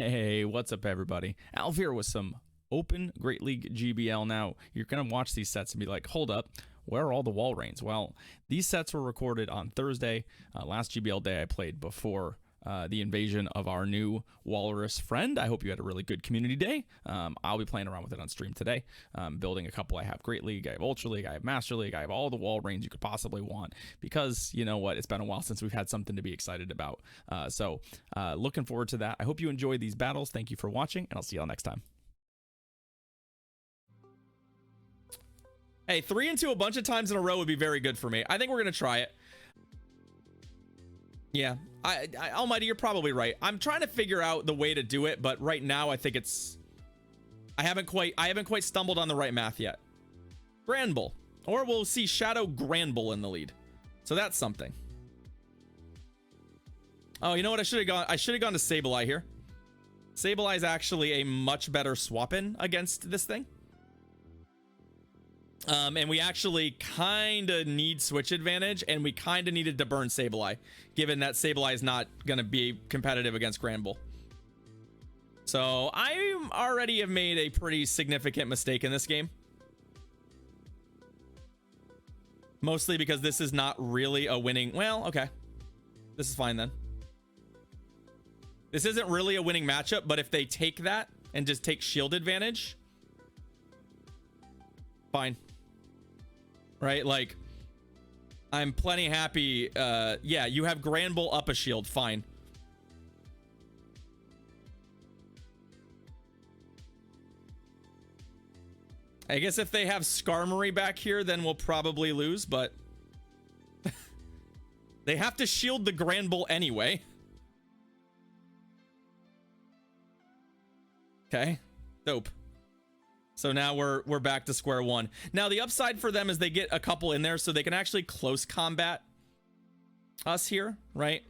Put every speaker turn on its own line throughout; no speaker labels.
Hey, what's up, everybody? Alf here with some Open Great League GBL. Now, you're going to watch these sets and be like, hold up, where are all the Walreins? Well, these sets were recorded on Thursday, last GBL day I played before the invasion of our new Walrus friend. I hope you had a really good community day. I'll be playing around with it on stream today, building a couple. I have Great League, I have Ultra League, I have Master League, I have all the Walreins you could possibly want, because you know what, it's been a while since we've had something to be excited about. So looking forward to that. I hope you enjoyed these battles. Thank you for watching, and I'll see y'all next time. Hey, 3 and 2 a bunch of times in a row would be very good for me. I think we're gonna try it. Yeah, Almighty, you're probably right. I'm trying to figure out the way to do it, but right now I think it's... I haven't quite stumbled on the right math yet. Granbull. Or we'll see Shadow Granbull in the lead. So that's something. Oh, you know what? I should have gone to Sableye here. Sableye is actually a much better swap-in against this thing. And we actually kind of need switch advantage, and we kind of needed to burn Sableye, given that Sableye is not going to be competitive against Granbull. So I already have made a pretty significant mistake in this game. Mostly because this is not really a winning... Well, okay. This is fine then. This isn't really a winning matchup, but if they take that and just take shield advantage... Fine. Right, like, I'm plenty happy. Yeah, you have Granbull up a shield, fine. I guess if they have Skarmory back here, then we'll probably lose, but they have to shield the Granbull anyway. Okay, dope. So now we're back to square one. Now the upside for them is they get a couple in there, so they can actually close combat us here, right?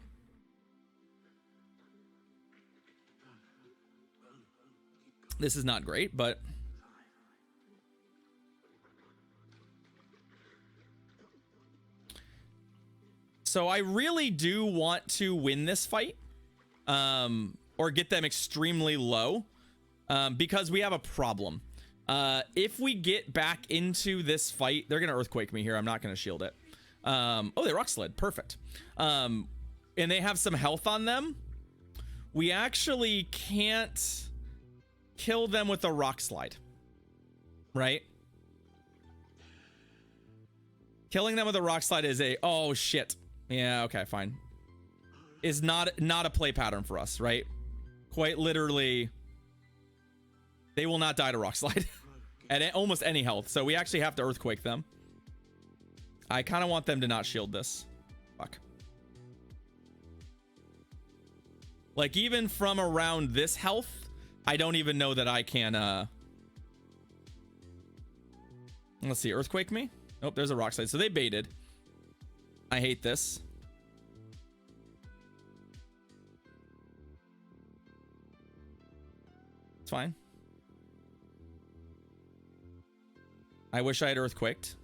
This is not great, but so I really do want to win this fight, or get them extremely low, because we have a problem. If we get back into this fight, they're gonna earthquake me here. I'm not gonna shield it. Oh, they rock slid, perfect. And they have some health on them. We actually can't kill them with a rock slide, right? Killing them with a rock slide is a... Oh shit. Yeah, okay, fine. Is not a play pattern for us, right? Quite literally, they will not die to rock slide at almost any health, so we actually have to earthquake them. I kind of want them to not shield this. Fuck. Like, even from around this health, I don't even know that I can let's see, earthquake me. Nope, there's a rock slide, so they baited. I hate this. It's fine. I wish I had earthquaked.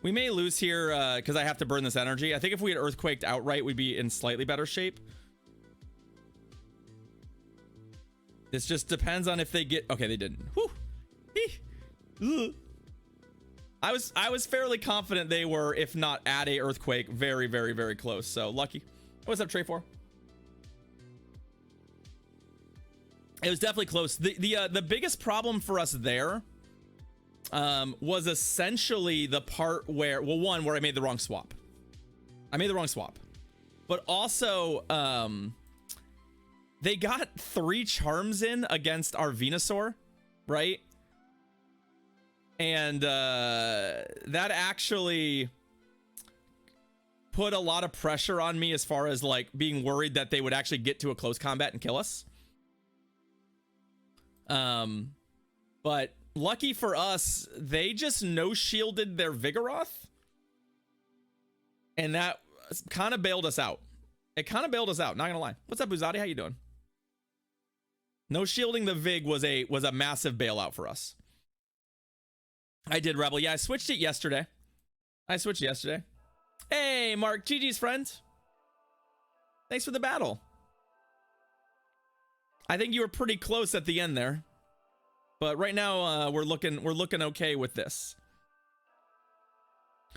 We may lose here because I have to burn this energy. I think if we had earthquaked outright, we'd be in slightly better shape. This just depends on if they get... Okay, they didn't. Whew. I was fairly confident they were, if not at a earthquake, very, very, very close. So lucky. What's up, Trey 4? It was definitely close. The biggest problem for us there was essentially the part where, well, one, where I made the wrong swap. But also, they got 3 charms in against our Venusaur, right? And that actually put a lot of pressure on me as far as like being worried that they would actually get to a close combat and kill us. But lucky for us, they just no shielded their Vigoroth, and that kind of bailed us out. It kind of bailed us out, not gonna lie. What's up, Buzati? How you doing? No shielding the Vig was a massive bailout for us. I did Rebel. Yeah, I switched it yesterday. Hey, Mark, GG's friend. Thanks for the battle. I think you were pretty close at the end there, but right now we're looking okay with this.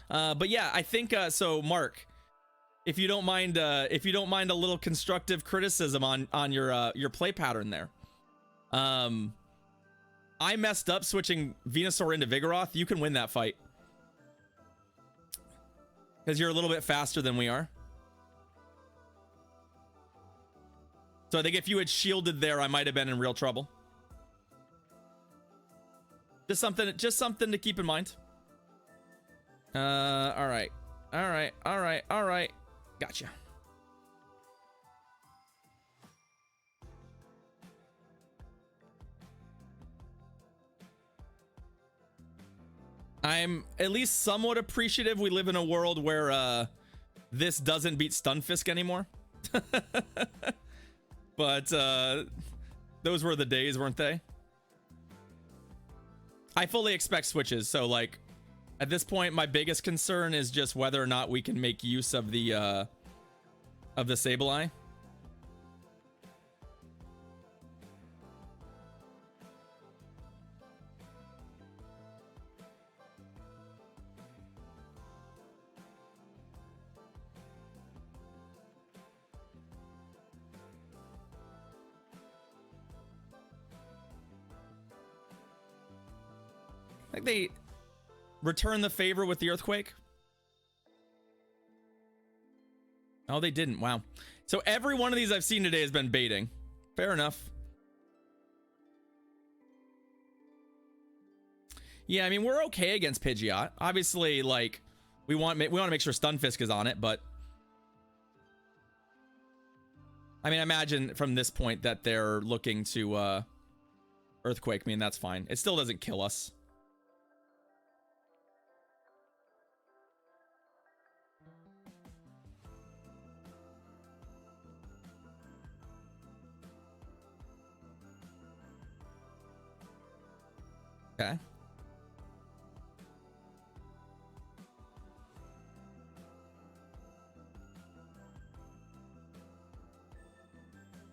But yeah, I think so. Mark, if you don't mind a little constructive criticism on your play pattern there. I messed up switching Venusaur into Vigoroth. You can win that fight because you're a little bit faster than we are. So I think if you had shielded there, I might have been in real trouble. Just something to keep in mind. All right. Gotcha. I'm at least somewhat appreciative we live in a world where this doesn't beat Stunfisk anymore. But those were the days, weren't they? I fully expect switches, so like at this point my biggest concern is just whether or not we can make use of the Sableye. Like they return the favor with the Earthquake. Oh, they didn't. Wow. So every one of these I've seen today has been baiting. Fair enough. Yeah, I mean, we're okay against Pidgeot. Obviously, like we want to make sure Stunfisk is on it, but I mean, I imagine from this point that they're looking to Earthquake. I mean, that's fine. It still doesn't kill us. Okay.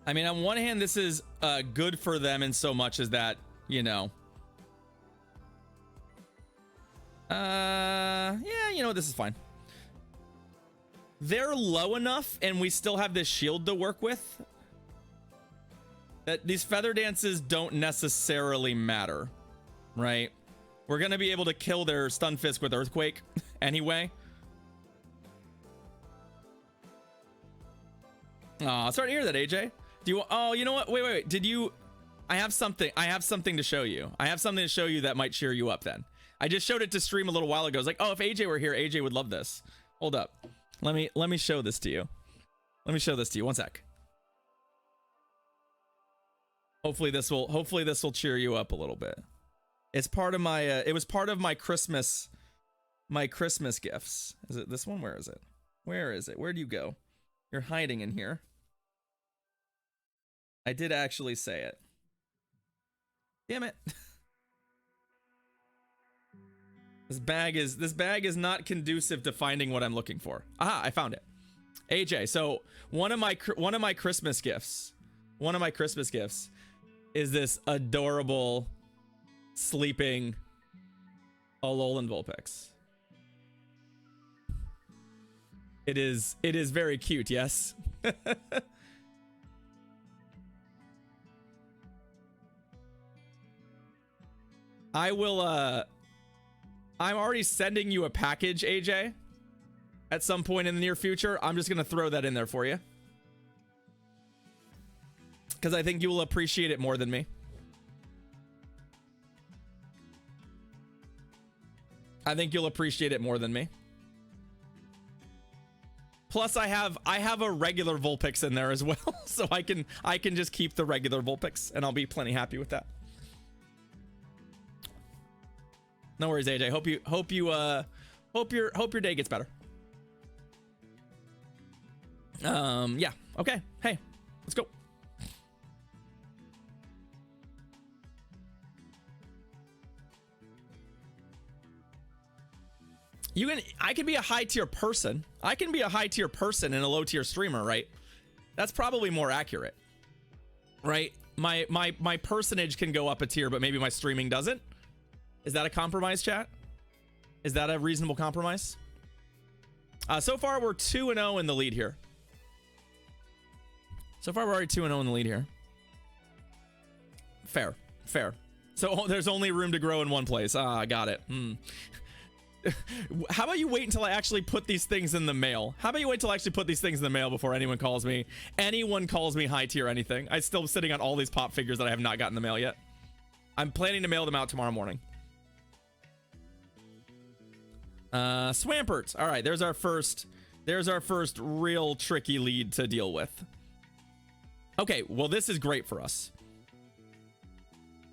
I mean, on one hand, this is good for them in so much as that, you know. Yeah, you know, this is fine. They're low enough, and we still have this shield to work with, that these feather dances don't necessarily matter, right? We're gonna be able to kill their Stunfisk with Earthquake anyway. Oh, sorry to hear that, AJ. Do you? Oh, you know what? Wait. Did you? I have something to show you. I have something to show you that might cheer you up. Then I just showed it to stream a little while ago. I was like, oh, if AJ were here, AJ would love this. Hold up. Let me show this to you. Let me show this to you. One sec. Hopefully this will cheer you up a little bit. It's part of my it was part of my Christmas gifts. Is it this one? Where is it? Where do you go? You're hiding in here. I did actually say it. Damn it. This bag is not conducive to finding what I'm looking for. Aha, I found it. AJ, so one of my Christmas gifts is this adorable sleeping Alolan Vulpix. It is very cute, yes. I will I'm already sending you a package, AJ, at some point in the near future. I'm just gonna throw that in there for you because I think you will appreciate it more than me. I think you'll appreciate it more than me. Plus, I have a regular Vulpix in there as well, so I can just keep the regular Vulpix, and I'll be plenty happy with that. No worries, AJ. Hope your day gets better. Yeah. Okay. Hey, let's go. I can be a high tier person. I can be a high tier person and a low tier streamer, right? That's probably more accurate, right? My personage can go up a tier, but maybe my streaming doesn't. Is that a compromise, chat? Is that a reasonable compromise? So far we're 2-0 in the lead here. So far we're already 2-0 in the lead here. Fair. So there's only room to grow in one place. Ah, got it. How about you wait until I actually put these things in the mail? How about you wait till I actually put these things in the mail before anyone calls me high tier anything? I'm still sitting on all these pop figures that I have not gotten the mail yet. I'm planning to mail them out tomorrow morning. Swampert. All right, there's our first real tricky lead to deal with. Okay, well, this is great for us.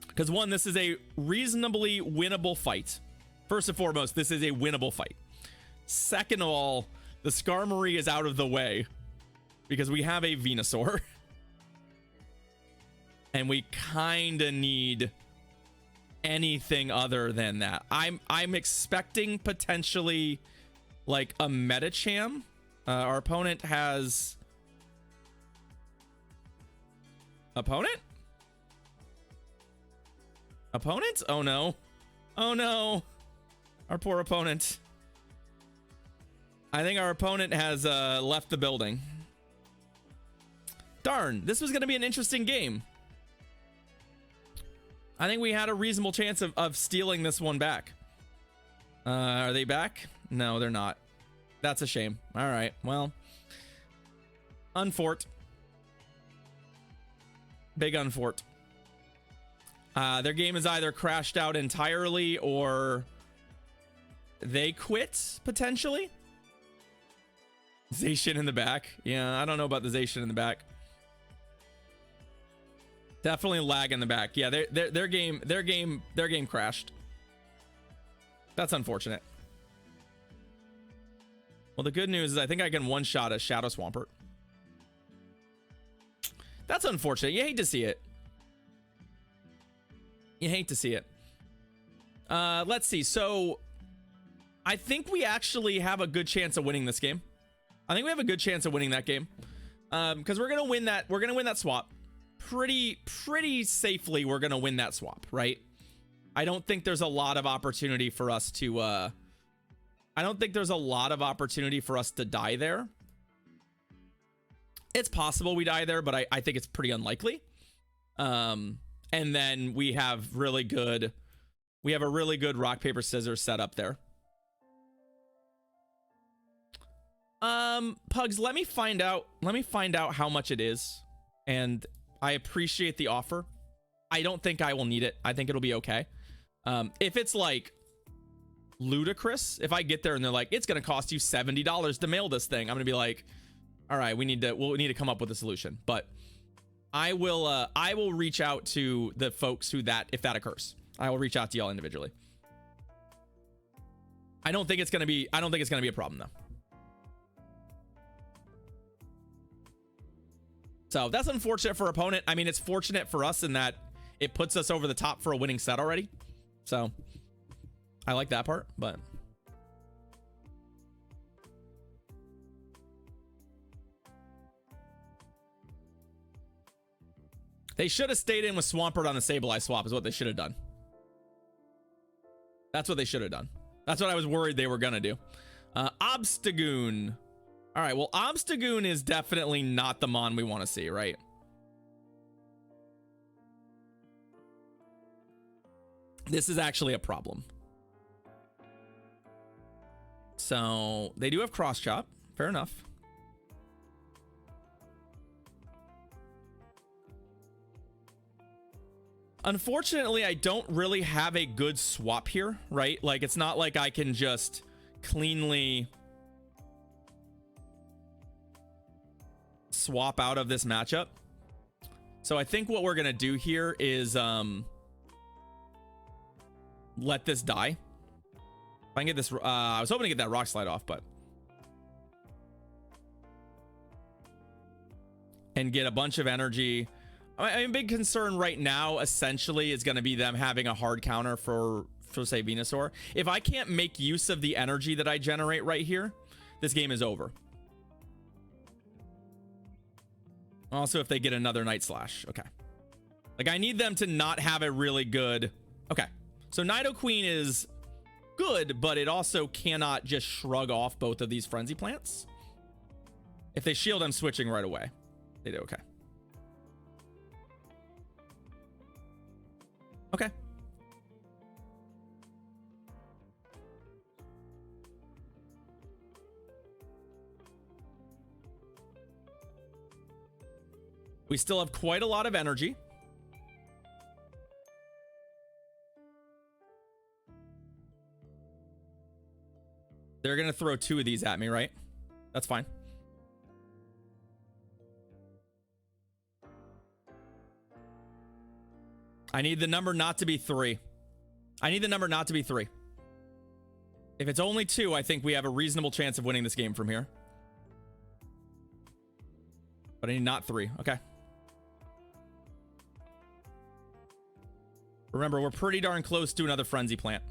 Because one, this is a reasonably winnable fight. First and foremost, this is a winnable fight. Second of all, the Skarmory is out of the way because we have a Venusaur. And we kind of need anything other than that. I'm expecting potentially like a Medicham. Our opponent has... Opponent? Oh no. Oh no. Our poor opponent. I think our opponent has left the building. Darn, this was going to be an interesting game. I think we had a reasonable chance of stealing this one back. Are they back? No, they're not. That's a shame. All right, well. Unfort. Big unfort. Their game is either crashed out entirely or they quit, potentially. Zacian in the back. Yeah, I don't know about the Zacian in the back. Definitely lag in the back. Yeah, their game crashed. That's unfortunate. Well, the good news is I think I can one-shot a Shadow Swampert. That's unfortunate. You hate to see it. You hate to see it. Let's see. So I think we actually have a good chance of winning this game. I think we have a good chance of winning that game. Because we're gonna win that. We're gonna win that swap. Pretty safely. We're gonna win that swap, right? I don't think there's a lot of opportunity for us to I don't think there's a lot of opportunity for us to die there. It's possible we die there, but I think it's pretty unlikely. And then we have a really good rock, paper, scissors set up there. Pugs, let me find out how much it is. And I appreciate the offer. I don't think I will need it. I think it'll be okay. If it's like ludicrous, if I get there and they're like, it's gonna cost you $70 to mail this thing, I'm gonna be like, all right, we'll need to come up with a solution. But I will reach out to the folks if that occurs. I will reach out to y'all individually. I don't think it's gonna be a problem though. So that's unfortunate for opponent. I mean, it's fortunate for us in that it puts us over the top for a winning set already. So I like that part, but they should have stayed in with Swampert on the Sableye swap is what they should have done. That's what they should have done. That's what I was worried they were gonna do. Obstagoon. All right, well, Obstagoon is definitely not the Mon we want to see, right? This is actually a problem. So they do have cross chop. Fair enough. Unfortunately, I don't really have a good swap here, right? Like, it's not like I can just cleanly swap out of this matchup. So I think what we're gonna do here is let this die. If I can get this, I was hoping to get that rock slide off, but and get a bunch of energy. I mean, big concern right now essentially is going to be them having a hard counter for for say Venusaur. If I can't make use of the energy that I generate right here, this game is over. Also, if they get another Night Slash. Okay. Like, I need them to not have a really good... Okay. So Nidoqueen is good, but it also cannot just shrug off both of these Frenzy Plants. If they shield, I'm switching right away. They do. Okay. Okay. We still have quite a lot of energy. They're going to throw 2 of these at me, right? That's fine. I need the number not to be 3. I need the number not to be 3. If it's only 2, I think we have a reasonable chance of winning this game from here. But I need not 3. Okay. Remember, we're pretty darn close to another Frenzy Plant.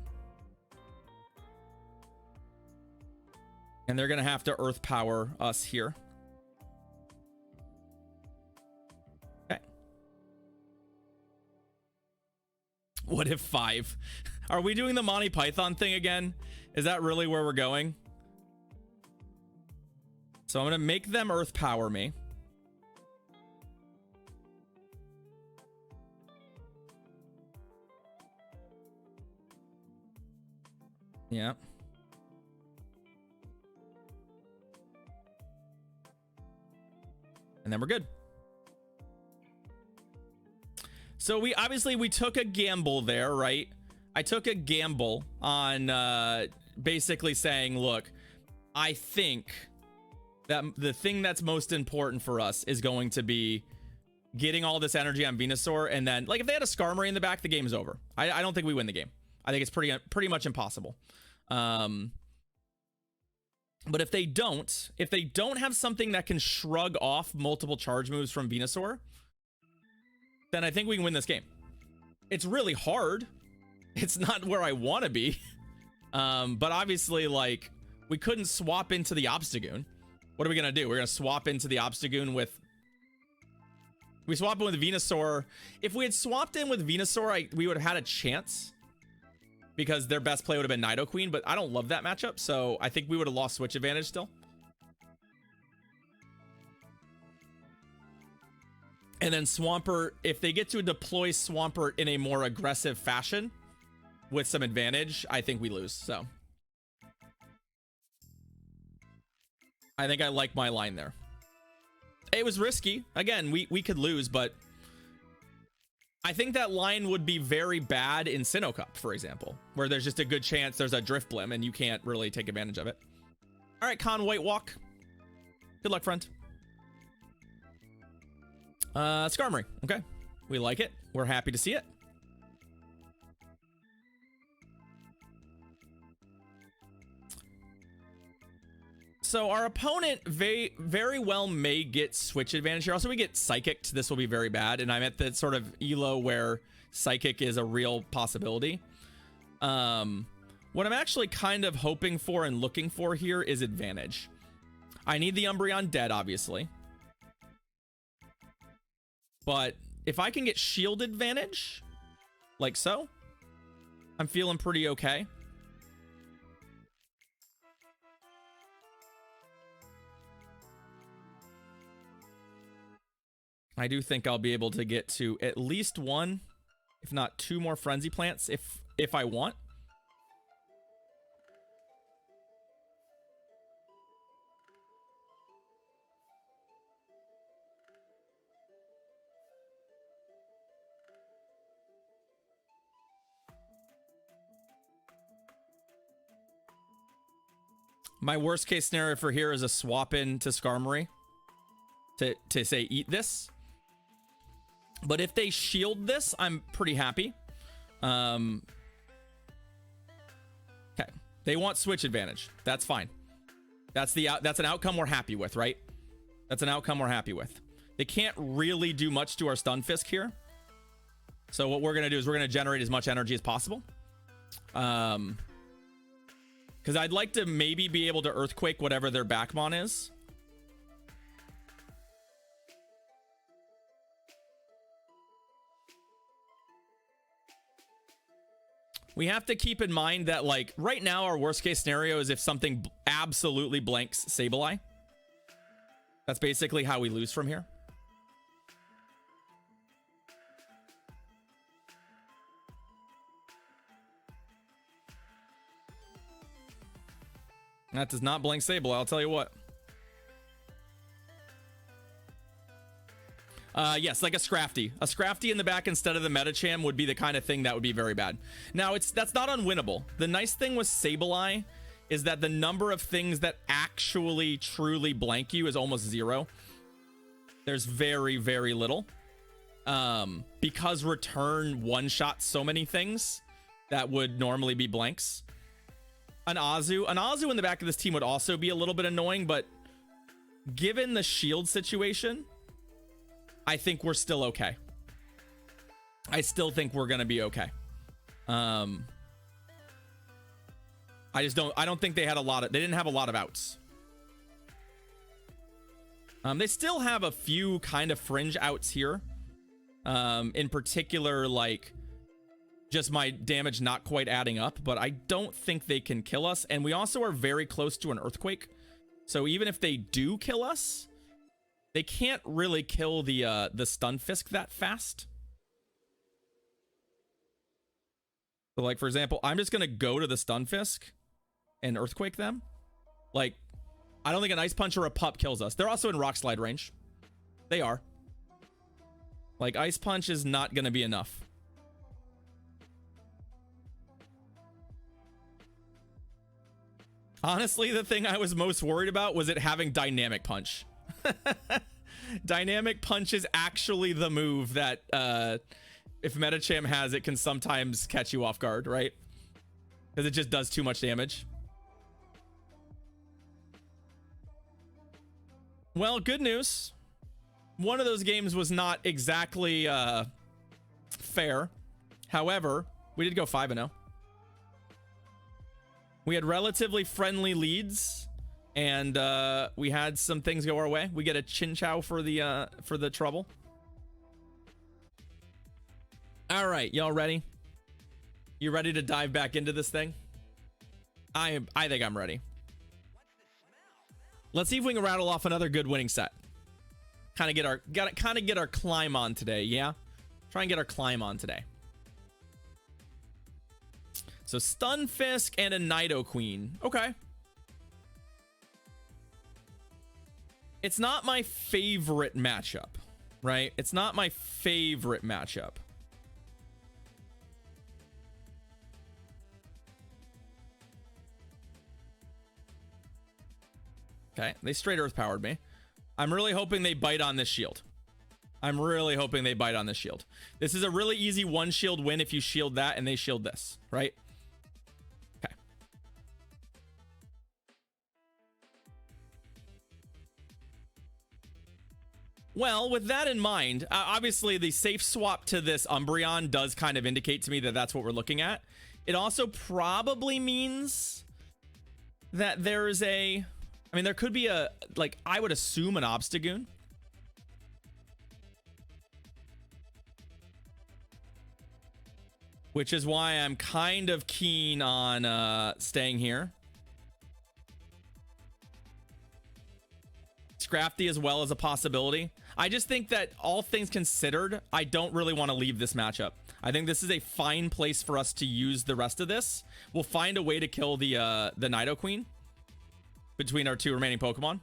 And they're going to have to Earth Power us here. Okay. What if 5? Are we doing the Monty Python thing again? Is that really where we're going? So I'm going to make them Earth Power me. Yeah. And then we're good. So we took a gamble there, right? I took a gamble on basically saying, look, I think that the thing that's most important for us is going to be getting all this energy on Venusaur, and then, like, if they had a Skarmory in the back, the game's over. I don't think we win the game. I think it's pretty much impossible. But if they don't have something that can shrug off multiple charge moves from Venusaur, then I think we can win this game. It's really hard. It's not where I want to be. But obviously, like, we couldn't swap into the Obstagoon. What are we going to do? We're going to swap into the Obstagoon with... We swap in with Venusaur. If we had swapped in with Venusaur, we would have had a chance, because their best play would have been Nidoqueen, but I don't love that matchup, so I think we would have lost switch advantage still. And then Swampert, if they get to deploy Swampert in a more aggressive fashion with some advantage, I think we lose. So I think I like my line there. It was risky. Again, we could lose, but I think that line would be very bad in Sinnoh Cup, for example, where there's just a good chance there's a Drift Blim and you can't really take advantage of it. All right, Con White Walk. Good luck, friend. Skarmory. Okay. We like it. We're happy to see it. So our opponent very well may get switch advantage here. Also, we get Psychicked. This will be very bad. And I'm at the sort of elo where Psychic is a real possibility. What I'm actually kind of hoping for and looking for here is advantage. I need the Umbreon dead, obviously. But if I can get shield advantage, like so, I'm feeling pretty okay. I do think I'll be able to get to at least 1, if not 2 more Frenzy Plants if I want. My worst case scenario for here is a swap in to Skarmory to say eat this. But if they shield this, I'm pretty happy. Okay. They want switch advantage. That's fine. That's an outcome we're happy with, right? That's an outcome we're happy with. They can't really do much to our Stunfisk here. So what we're going to do is we're going to generate as much energy as possible. Because I'd like to maybe be able to Earthquake whatever their Backmon is. We have to keep in mind that, like, right now our worst case scenario is if something absolutely blanks Sableye. That's basically how we lose from here. That does not blank Sableye, I'll tell you what. Yes, like a Scrafty. A Scrafty in the back instead of the Medicham would be the kind of thing that would be very bad. Now, that's not unwinnable. The nice thing with Sableye is that the number of things that actually truly blank you is almost zero. There's very, very little. Because return one-shot so many things that would normally be blanks. An Azu in the back of this team would also be a little bit annoying, but given the shield situation, I think we're still okay. I still think we're gonna be okay. I don't think they didn't have a lot of outs. They still have a few kind of fringe outs here. In particular, like, just my damage not quite adding up, but I don't think they can kill us. And we also are very close to an Earthquake. So even if they do kill us, they can't really kill the Stunfisk that fast. So, like, for example, I'm just going to go to the Stunfisk and Earthquake them. Like, I don't think an Ice Punch or a Pup kills us. They're also in Rock Slide range. They are. Like, Ice Punch is not going to be enough. Honestly, the thing I was most worried about was it having Dynamic Punch. Dynamic Punch is actually the move that, if Medicham has it, can sometimes catch you off guard, right? Because it just does too much damage. Well, good news. One of those games was not exactly fair. However, we did go 5-0. We had relatively friendly leads, and we had some things go our way. We get a Chinchou for the trouble. All right, y'all ready? You ready to dive back into this thing? I think I'm ready. Let's see if we can rattle off another good winning set. Kind of get our climb on today, yeah? Try and get our climb on today. So Stunfisk and a Nidoqueen. Okay. It's not my favorite matchup, right? It's not my favorite matchup. Okay, they straight earth powered me. I'm really hoping they bite on this shield. I'm really hoping they bite on this shield. This is a really easy one shield win if you shield that and they shield this, right? Okay. Well, with that in mind, obviously the safe swap to this Umbreon does kind of indicate to me that that's what we're looking at. It also probably means that there's a... I mean, there could be a, like, I would assume an Obstagoon. Which is why I'm kind of keen on staying here. Scrafty as well as a possibility. I just think that all things considered, I don't really want to leave this matchup. I think this is a fine place for us to use the rest of this. We'll find a way to kill the Nidoqueen between our two remaining Pokemon.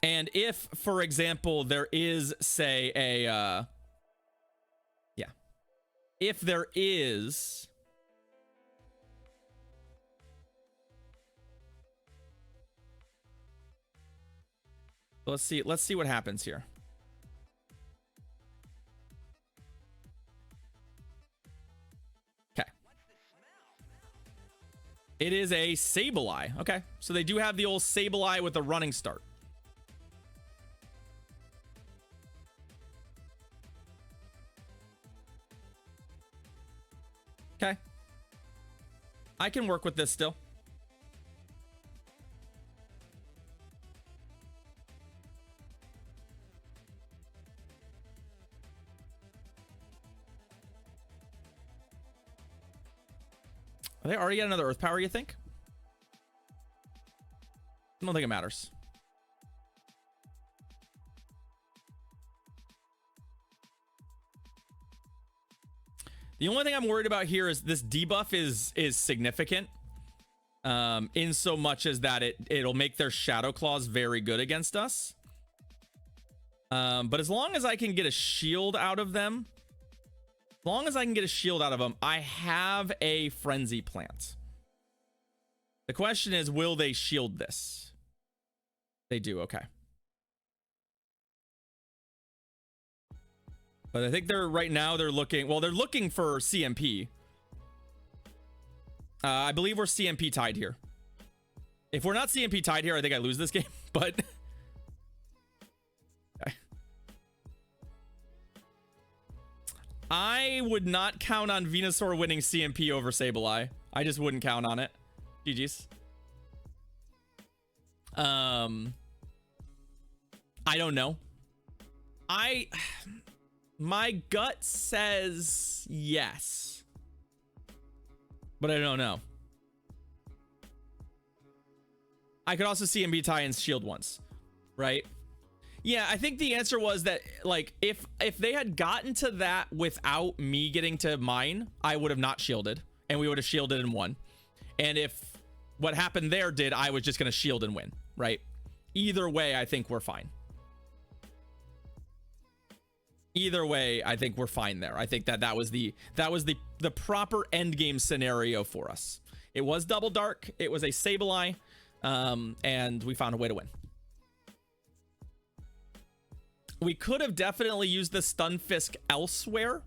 And if, for example, there is, say, a... yeah. If there is... Let's see what happens here. It is a Sableye. Okay, so they do have the old Sableye with a running start. I can work with this still. Are they already at another Earth Power, you think? I don't think it matters. The only thing I'm worried about here is this debuff is significant. In so much as that it'll make their Shadow Claws very good against us. But as long as I can get a shield out of them, I have a Frenzy Plant. The question is, will they shield this? They do, okay. But I think right now they're looking for CMP. I believe we're CMP tied here. If we're not CMP tied here, I think I lose this game, but okay. I would not count on Venusaur winning CMP over Sableye. I just wouldn't count on it. GG's. I don't know. My gut says yes, but I don't know. I could also see MB tie and shield once, right? Yeah, I think the answer was that, like, if they had gotten to that without me getting to mine, I would have not shielded, and we would have shielded and won. And if what happened there did, I was just going to shield and win, right? Either way, I think we're fine. Either way, I think we're fine there. I think that was the proper end game scenario for us. It was double dark. It was a Sableye, and we found a way to win. We could have definitely used the Stunfisk elsewhere.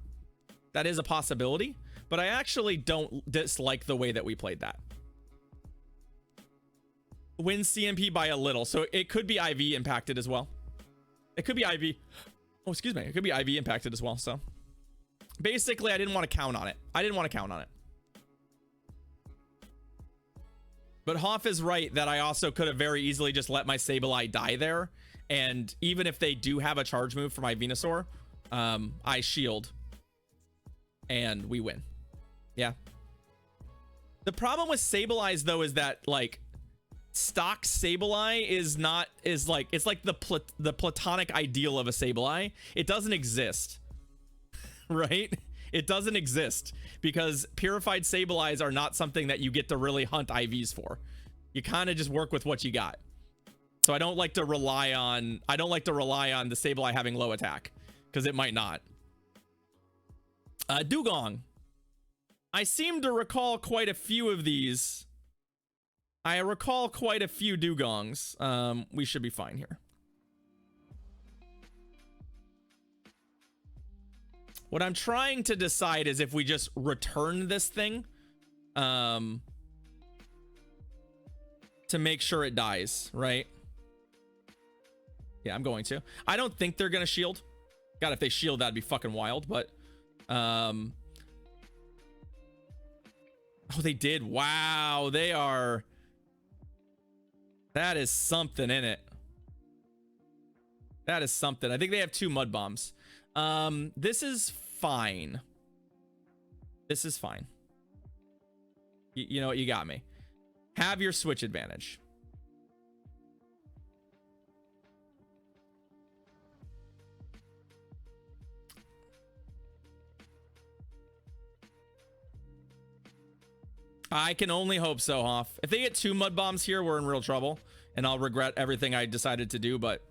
That is a possibility, but I actually don't dislike the way that we played that. Win CMP by a little, so it could be IV impacted as well. It could be IV. Oh, excuse me. It could be IV impacted as well. So basically, I didn't want to count on it. But Hoff is right that I also could have very easily just let my Sableye die there. And even if they do have a charge move for my Venusaur, I shield and we win. Yeah. The problem with Sableyes, though, is that, like, stock Sableye is like the platonic ideal of a Sableye. It doesn't exist, right? It doesn't exist because purified Sableyes are not something that you get to really hunt IVs for. You kind of just work with what you got. So I don't like to rely on the Sableye having low attack because it might not. Dugong. I seem to recall quite a few of these. I recall quite a few Dugongs. We should be fine here. What I'm trying to decide is if we just return this thing to make sure it dies, right? Yeah, I'm going to. I don't think they're going to shield. God, if they shield, that'd be fucking wild, but oh, they did. Wow, they are. That is something in it. That is something. I think they have 2 mud bombs. This is fine. This is fine. You know what? You got me. Have your switch advantage. I can only hope so, Hoff. If they get 2 mud bombs here, we're in real trouble, and I'll regret everything I decided to do, but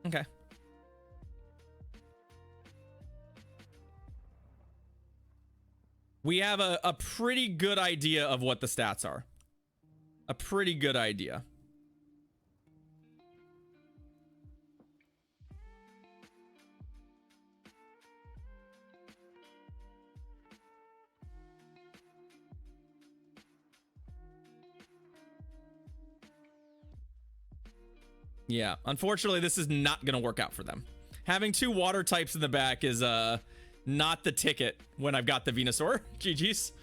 okay. We have a pretty good idea of what the stats are. A pretty good idea. Yeah, unfortunately, this is not going to work out for them. Having 2 water types in the back is not the ticket when I've got the Venusaur. GG's.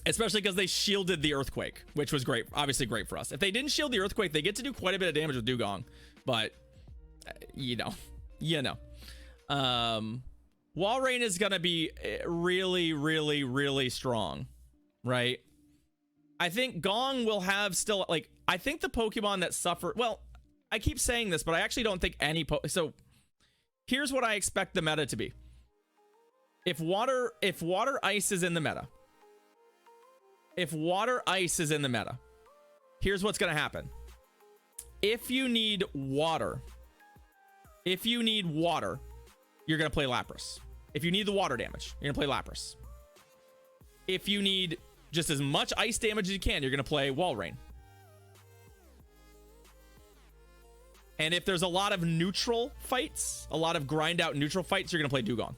Especially because they shielded the Earthquake, which was great. Obviously great for us. If they didn't shield the Earthquake, they get to do quite a bit of damage with Dugong. But, you know. Walrein is going to be really, really, really strong, right? I think Gong will have still, like, I think the Pokemon that suffer, well, I keep saying this, but I actually don't think any, so here's what I expect the meta to be. If water ice is in the meta, here's what's going to happen. If you need water, you're going to play Lapras. If you need the water damage, you're going to play Lapras. If you need just as much ice damage as you can, you're going to play Walrein. And if there's a lot of neutral fights, a lot of grind out neutral fights, you're going to play Dugong.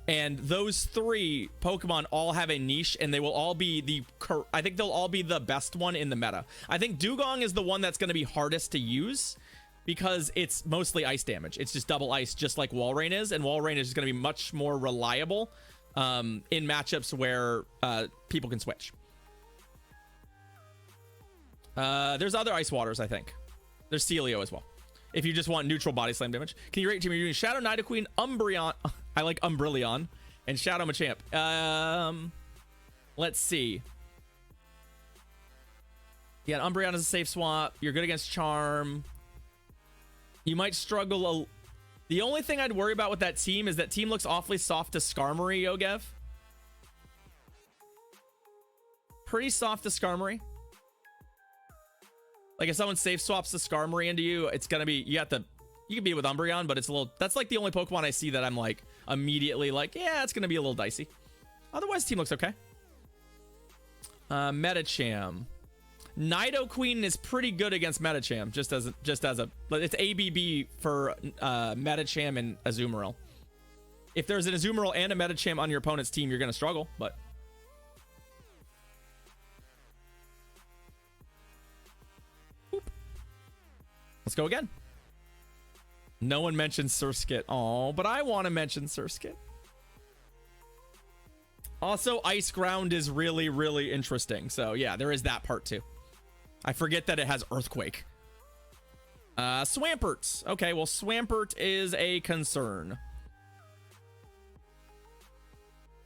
And those three Pokemon all have a niche, and they will all be I think they'll all be the best one in the meta. I think Dugong is the one that's going to be hardest to use because it's mostly ice damage. It's just double ice, just like Walrein is, and Walrein is just going to be much more reliable in matchups where people can switch. There's other ice waters, I think. There's Celio as well. If you just want neutral body slam damage. Can you rate team? You're doing Shadow Nidoqueen, Umbreon. I like Umbreon and Shadow Machamp. Let's see. Yeah, Umbreon is a safe swap. You're good against Charm. You might struggle. The only thing I'd worry about with that team is that team looks awfully soft to Skarmory, Yogev. Pretty soft to Skarmory. Like if someone safe swaps the Skarmory into you, it's gonna be, you can beat it with Umbreon, but it's a little, that's like the only Pokemon I see that I'm like immediately like, yeah, it's gonna be a little dicey. Otherwise, team looks okay. Metacham. Nidoqueen is pretty good against Metacham, just as a, it's ABB for Metacham and Azumarill. If there's an Azumarill and a Metacham on your opponent's team, you're gonna struggle, but. Let's go again. No one mentioned Surskit. Oh, but I want to mention Surskit. Also, Ice Ground is really, really interesting. So yeah, there is that part too. I forget that it has Earthquake. Swampert. Okay, well, Swampert is a concern.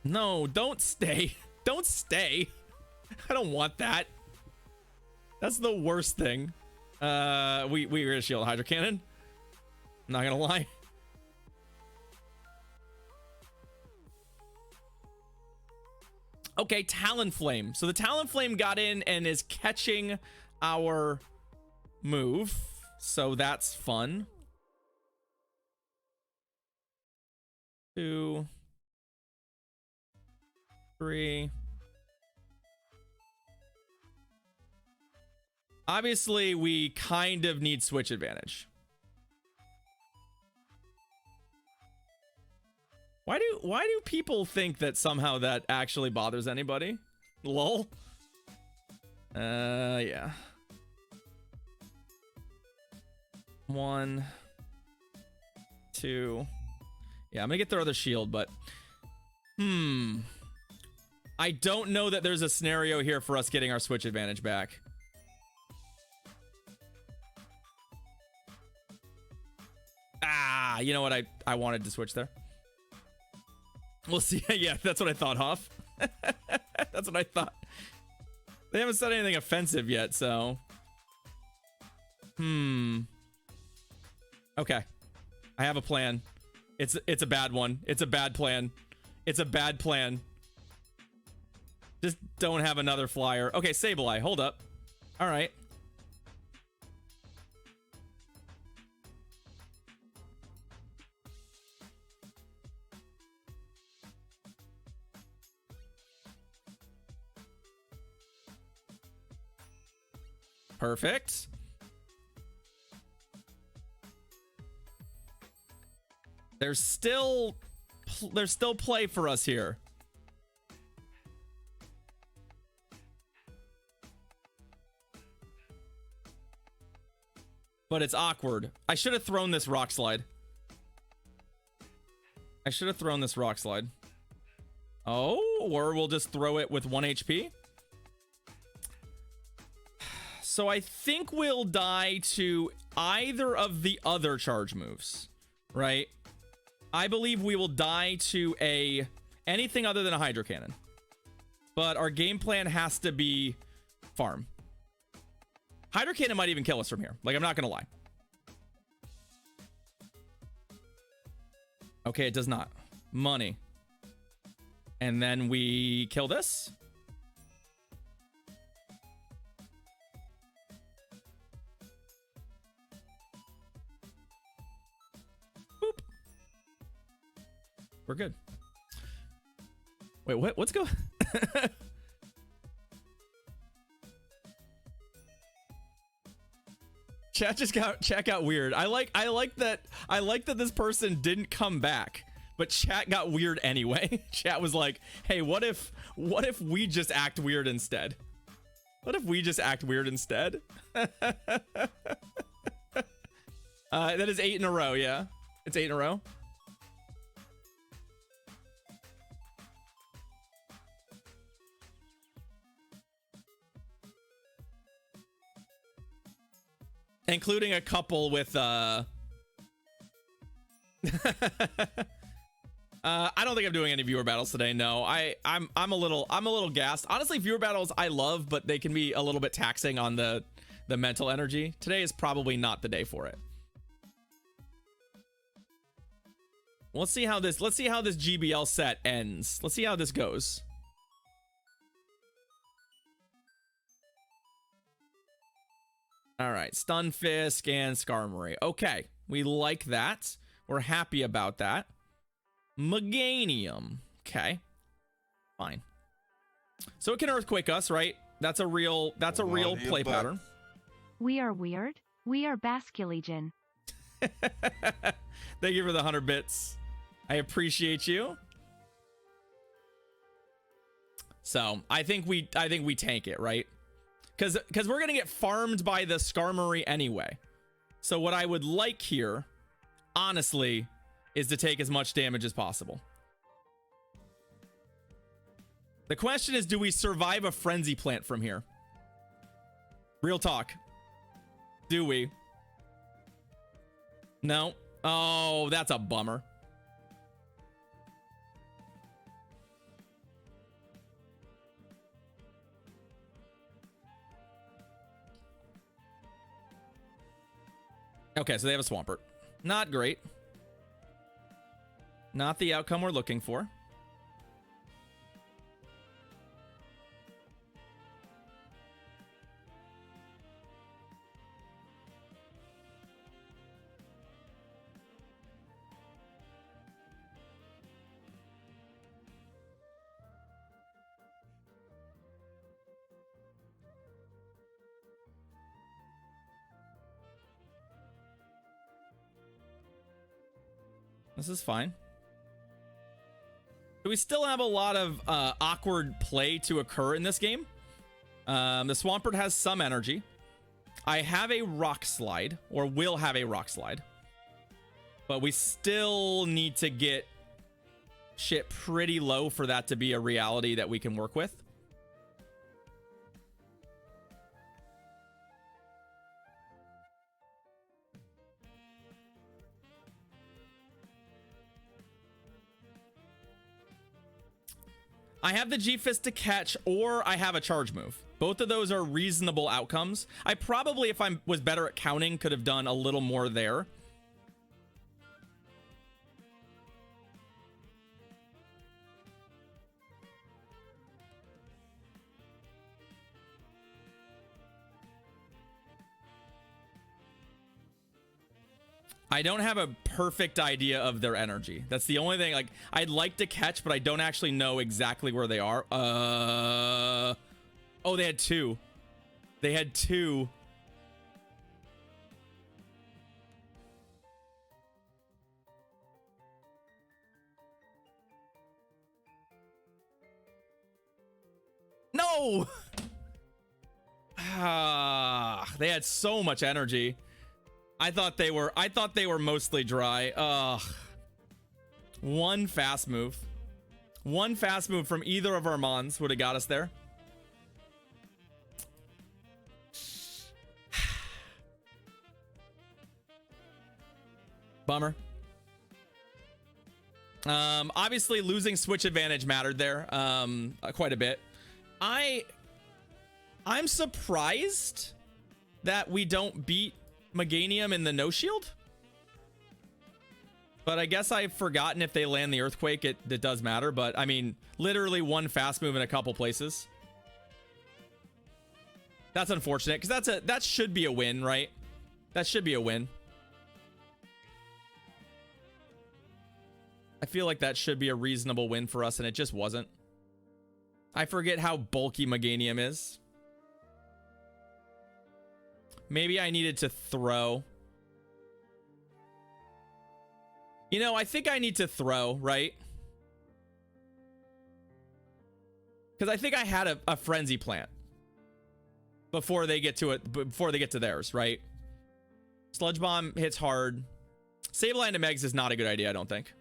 No, don't stay. Don't stay. I don't want that. That's the worst thing. We're gonna shield Hydro Cannon. I'm not gonna lie. Okay, Talonflame. So the Talonflame got in and is catching our move. So that's fun. 2, 3. Obviously, we kind of need switch advantage. Why do people think that somehow that actually bothers anybody? Lol. Yeah. 1, 2. Yeah, I'm gonna get their other shield, but I don't know that there's a scenario here for us getting our switch advantage back. Ah, you know what? I wanted to switch there. We'll see. Yeah, that's what I thought, Hoff. That's what I thought. They haven't said anything offensive yet, so. Okay. I have a plan. It's a bad one. It's a bad plan. It's a bad plan. Just don't have another flyer. Okay, Sableye, hold up. All right. Perfect. There's still play for us here. but it's awkward. I should have thrown this rock slide. Oh, or we'll just throw it with 1 HP. So I think we'll die to either of the other charge moves, right? I believe we will die to anything other than a Hydro Cannon. But our game plan has to be farm. Hydro Cannon might even kill us from here. Like, I'm not gonna lie. Okay, it does not. Money. And then we kill this. Boop. We're good. Wait, what? What's going? Chat got weird. I like that this person didn't come back, but chat got weird anyway. Chat was like, "Hey, what if we just act weird instead? What if we just act weird instead?" That is 8 in a row. Yeah, it's 8 in a row. Including a couple with I don't think I'm doing any viewer battles today. No, I'm a little gassed. Honestly, viewer battles I love, but they can be a little bit taxing on the mental energy. Today is probably not the day for it. Let's see how this GBL set ends. Let's see how this goes. All right, Stunfisk and Skarmory. Okay, we like that. We're happy about that. Meganium. Okay, fine. So it can Earthquake us, right? That's a real play pattern.
We are weird. We are Basculegion.
Thank you for the 100 bits. I appreciate you. So I think we tank it, right? Because we're gonna get farmed by the Skarmory anyway. So what I would like here, honestly, is to take as much damage as possible. The question is, do we survive a Frenzy Plant from here? Real talk. Do we? No. Oh, that's a bummer. Okay, so they have a Swampert. Not great. Not the outcome we're looking for. This is fine. So we still have a lot of awkward play to occur in this game. The Swampert has some energy. I have a Rock Slide, or will have a Rock Slide. But we still need to get shit pretty low for that to be a reality that we can work with. I have the G-Fist to catch, or I have a charge move. Both of those are reasonable outcomes. I probably, if I was better at counting, could have done a little more there. I don't have a perfect idea of their energy. That's the only thing. Like, I'd like to catch, but I don't actually know exactly where they are. Oh, they had two. They had two. No! They had so much energy. I thought they were mostly dry. Ugh. One fast move. One fast move from either of our Mons would have got us there. Bummer. Obviously losing switch advantage mattered there quite a bit. I'm surprised that we don't beat Meganium in the no shield. But I guess I've forgotten if they land the earthquake, it does matter. But I mean, literally one fast move in a couple places. That's unfortunate because that should be a win, right? That should be a win. I feel like that should be a reasonable win for us, and it just wasn't. I forget how bulky Meganium is. Maybe I needed to throw. You know, I think I need to throw, right? Because I think I had a frenzy plant before they get to it, before they get to theirs, right? Sludge Bomb hits hard. Sableye into Megs is not a good idea, I don't think.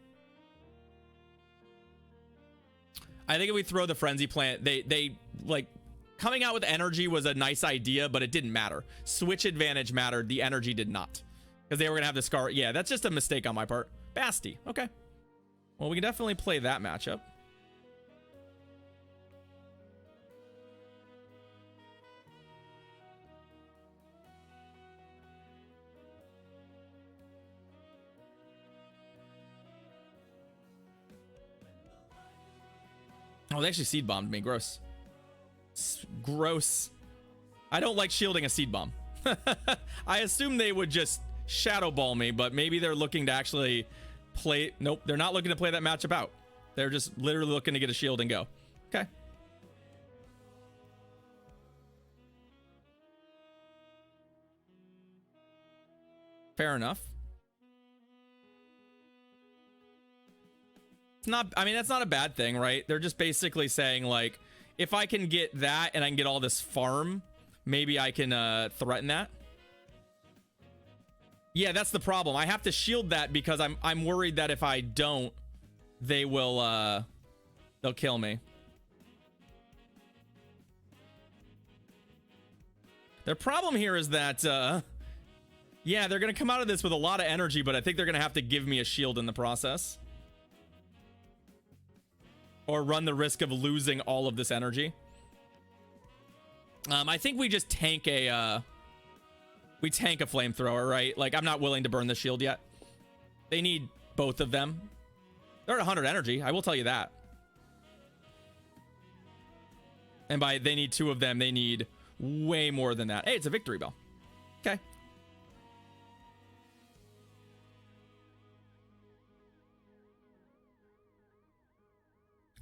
I think if we throw the frenzy plant, they like coming out with energy was a nice idea, but it didn't matter. Switch advantage mattered. The energy did not, because they were gonna have the scar. Yeah, that's just a mistake on my part. Basti. Okay. Well, we can definitely play that matchup. Oh, they actually seed bombed me. Gross. Gross. I don't like shielding a seed bomb. I assume they would just shadow ball me, but maybe they're looking to actually play. Nope, they're not looking to play that matchup out. They're just literally looking to get a shield and go. Okay. Fair enough. It's not, I mean, that's not a bad thing, right? They're just basically saying, like, if I can get that and I can get all this farm, maybe I can threaten that. Yeah, that's the problem. I have to shield that because I'm worried that if I don't, they will they'll kill me. Their problem here is that yeah, they're gonna come out of this with a lot of energy, but I think they're gonna have to give me a shield in the process. Or run the risk of losing all of this energy. I think we just tank a flamethrower, right? Like, I'm not willing to burn the shield yet. They need both of them. They're at 100 energy, I will tell you that. And by they need two of them, they need way more than that. Hey, it's a victory bell. Okay.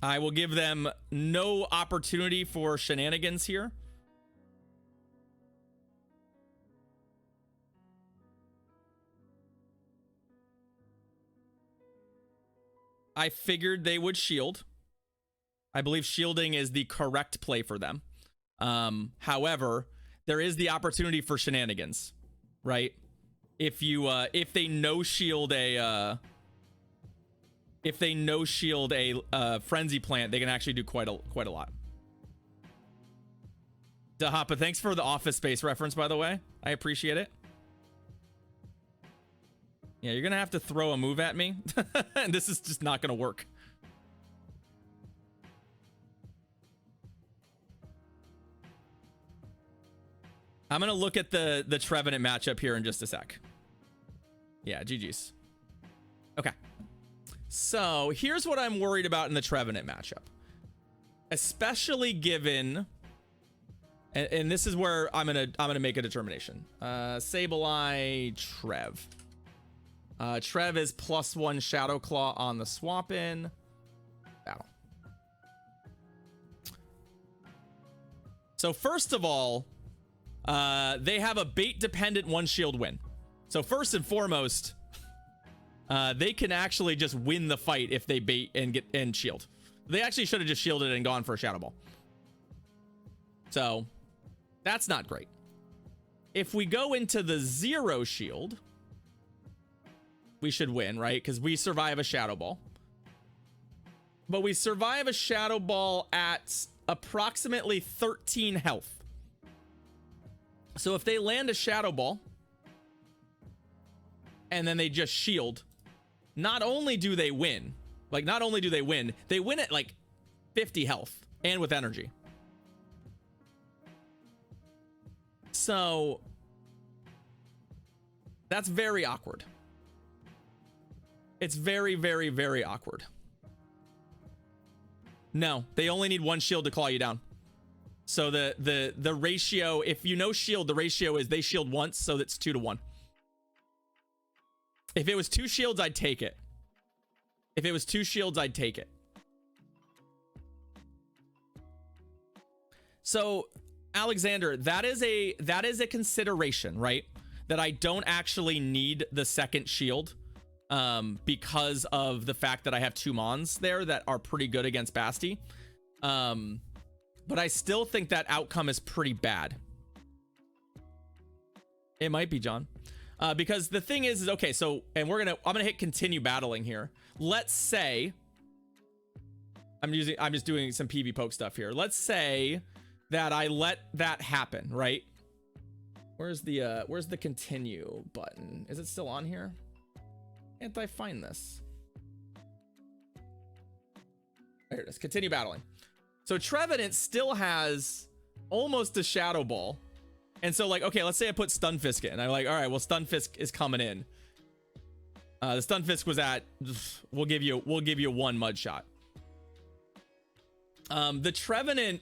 I will give them no opportunity for shenanigans here. I figured they would shield. I believe shielding is the correct play for them. However, there is the opportunity for shenanigans, right? If they no shield a frenzy plant, they can actually do quite a lot. Dahapa, thanks for the Office Space reference, by the way. I appreciate it. Yeah, you're gonna have to throw a move at me. And this is just not gonna work. I'm gonna look at the Trevenant matchup here in just a sec. Yeah, GG's. Okay. So here's what I'm worried about in the Trevenant matchup. Especially given, and this is where I'm gonna make a determination. Sableye, Trev. Trev is +1 Shadow Claw on the swap in. Battle. So first of all, they have a bait dependent 1 shield win. So first and foremost, they can actually just win the fight if they bait and get and shield. They actually should have just shielded and gone for a Shadow Ball. So that's not great. if we go into the 0 shield, we should win, right? Because we survive a Shadow Ball. But we survive a Shadow Ball at approximately 13 health. So if they land a Shadow Ball and then they just shield, not only do they win, they win at like 50 health and with energy. So that's very awkward. It's very, very, very awkward. No, they only need 1 shield to claw you down. So the ratio, if you know shield, the ratio is they shield once, so that's 2 to 1. If it was 2 shields, I'd take it. If it was 2 shields, I'd take it. So, Alexander, that is a consideration, right? That I don't actually need the second shield because of the fact that I have 2 Mons there that are pretty good against Basti. But I still think that outcome is pretty bad. It might be, John. Because the thing is okay, so, and I'm gonna hit continue battling here. Let's say, I'm just doing some PV poke stuff here. Let's say that I let that happen, right? Where's the continue button? Is it still on here? Can't I find this? There it is, continue battling. So Trevenant still has almost a Shadow Ball. And so, like, okay, let's say I put Stunfisk in. I'm like, all right, well, Stunfisk is coming in. The Stunfisk was at, we'll give you 1 mud shot. The Trevenant,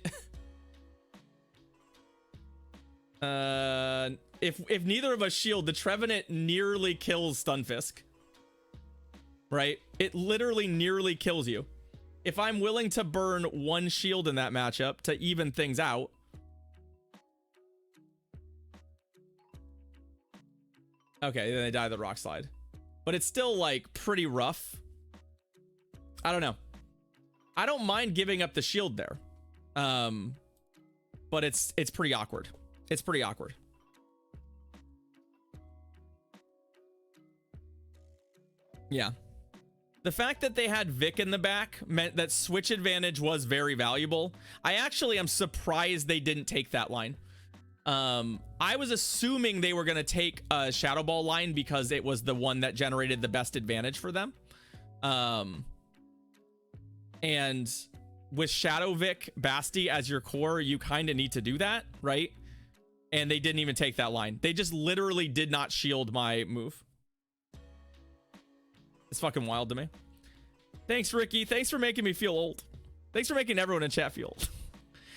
if neither of us shield, the Trevenant nearly kills Stunfisk. Right? It literally nearly kills you. If I'm willing to burn 1 shield in that matchup to even things out, okay, then they die the rock slide. But it's still, like, pretty rough. I don't know. I don't mind giving up the shield there. But it's pretty awkward. It's pretty awkward. Yeah. The fact that they had Vic in the back meant that switch advantage was very valuable. I actually am surprised they didn't take that line. I was assuming they were going to take a Shadow Ball line because it was the one that generated the best advantage for them. And with Shadow Vic Basti as your core, you kind of need to do that, right? And they didn't even take that line. They just literally did not shield my move. It's fucking wild to me. Thanks, Ricky. Thanks for making me feel old. Thanks for making everyone in chat feel old.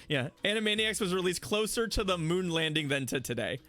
Yeah, Animaniacs was released closer to the moon landing than to today.